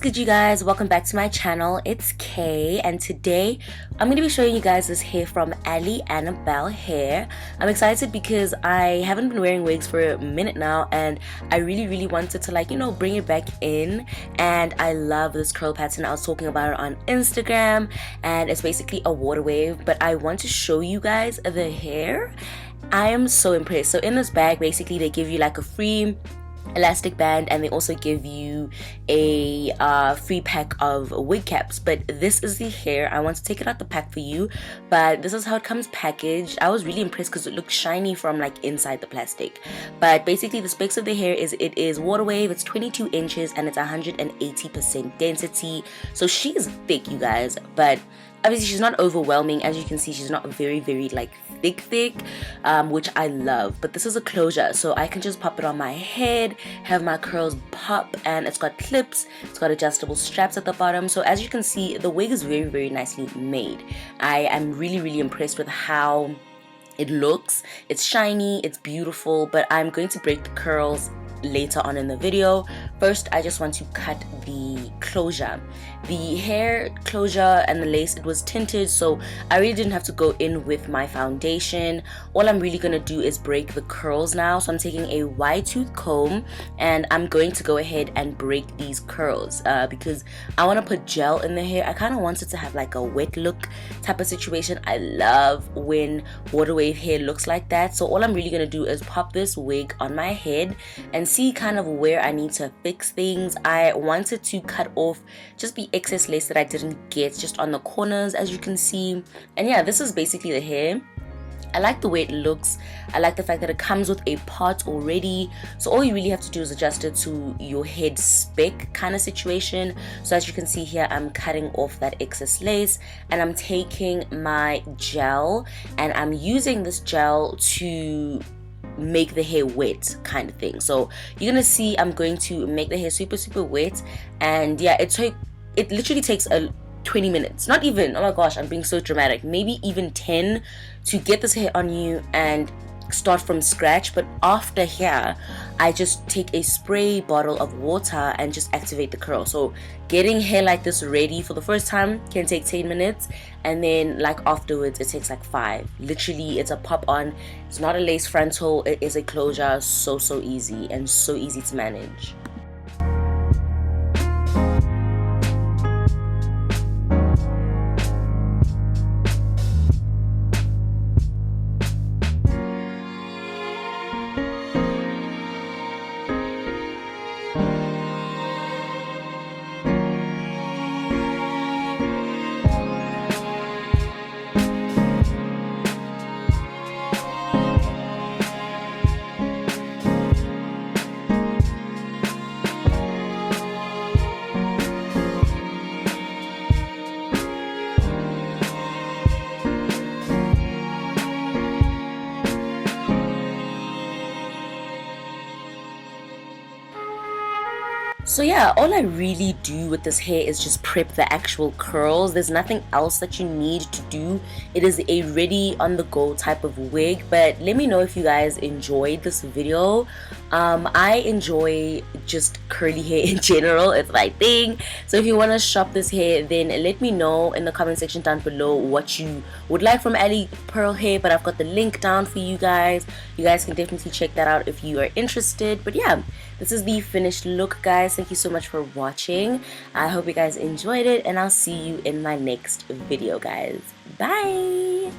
good, you guys? Welcome back to my channel. It's Kay, and today I'm going to be showing you guys this hair from Ali Annabelle hair. I'm excited because I haven't been wearing wigs for a minute now, and I really wanted to bring it back in. And I love this curl pattern. I was talking about it on Instagram, and it's basically a water wave, but I want to show you guys the hair. I am so impressed. So in this bag, basically they give you like a free elastic band, and they also give you a free pack of wig caps. But this is the hair. I want to take it out the pack for you, but this is how it comes packaged. I was really impressed because it looked shiny from like inside the plastic. But basically the specs of the hair is it is water wave. It's 22 inches and it's 180% density, so she is thick, you guys, but obviously she's not overwhelming. As you can see, she's not very like thick, which I love. But this is a closure, so I can just pop it on my head, have my curls pop, and it's got clips, it's got adjustable straps at the bottom. So as you can see, the wig is very nicely made. I am really impressed with how it looks. It's shiny, it's beautiful, but I'm going to break the curls later on in the video. First, I just want to cut the closure. The hair closure and the lace, it was tinted, so I really didn't have to go in with my foundation. All I'm really gonna do is break the curls now. So I'm taking a wide tooth comb and I'm going to go ahead and break these curls because I want to put gel in the hair. I kind of want it to have like a wet look type of situation. I love when water wave hair looks like that. So all I'm really gonna do is pop this wig on my head and see kind of where I need to fix things. I wanted to cut off just the excess lace that I didn't get just on the corners, as you can see. And yeah, this is basically the hair. I like the way it looks. I like the fact that it comes with a part already, so all you really have to do is adjust it to your head spec kind of situation. So as you can see here, I'm cutting off that excess lace and I'm taking my gel and I'm using this gel to make the hair wet kind of thing. So you're gonna see I'm going to make the hair super wet, and yeah, it literally takes 20 minutes, not even, oh my gosh, I'm being so dramatic, maybe even 10 to get this hair on you and start from scratch. But after here, I just take a spray bottle of water and just activate the curl. So getting hair like this ready for the first time can take 10 minutes, and then like afterwards it takes like 5. Literally, it's a pop on. It's not a lace frontal, it is a closure. So easy and so easy to manage. So yeah, all I really do with this hair is just prep the actual curls. There's nothing else that you need to do. It is a ready on the go type of wig. But let me know if you guys enjoyed this video. I enjoy just curly hair in general. It's my thing. So if you want to shop this hair, then let me know in the comment section down below what you would like from Ali Pearl hair. But I've got the link down for you guys. You guys can definitely check that out if you are interested. But yeah, this is the finished look, guys. Thank you so much for watching. I hope you guys enjoyed it, and I'll see you in my next video, guys. Bye.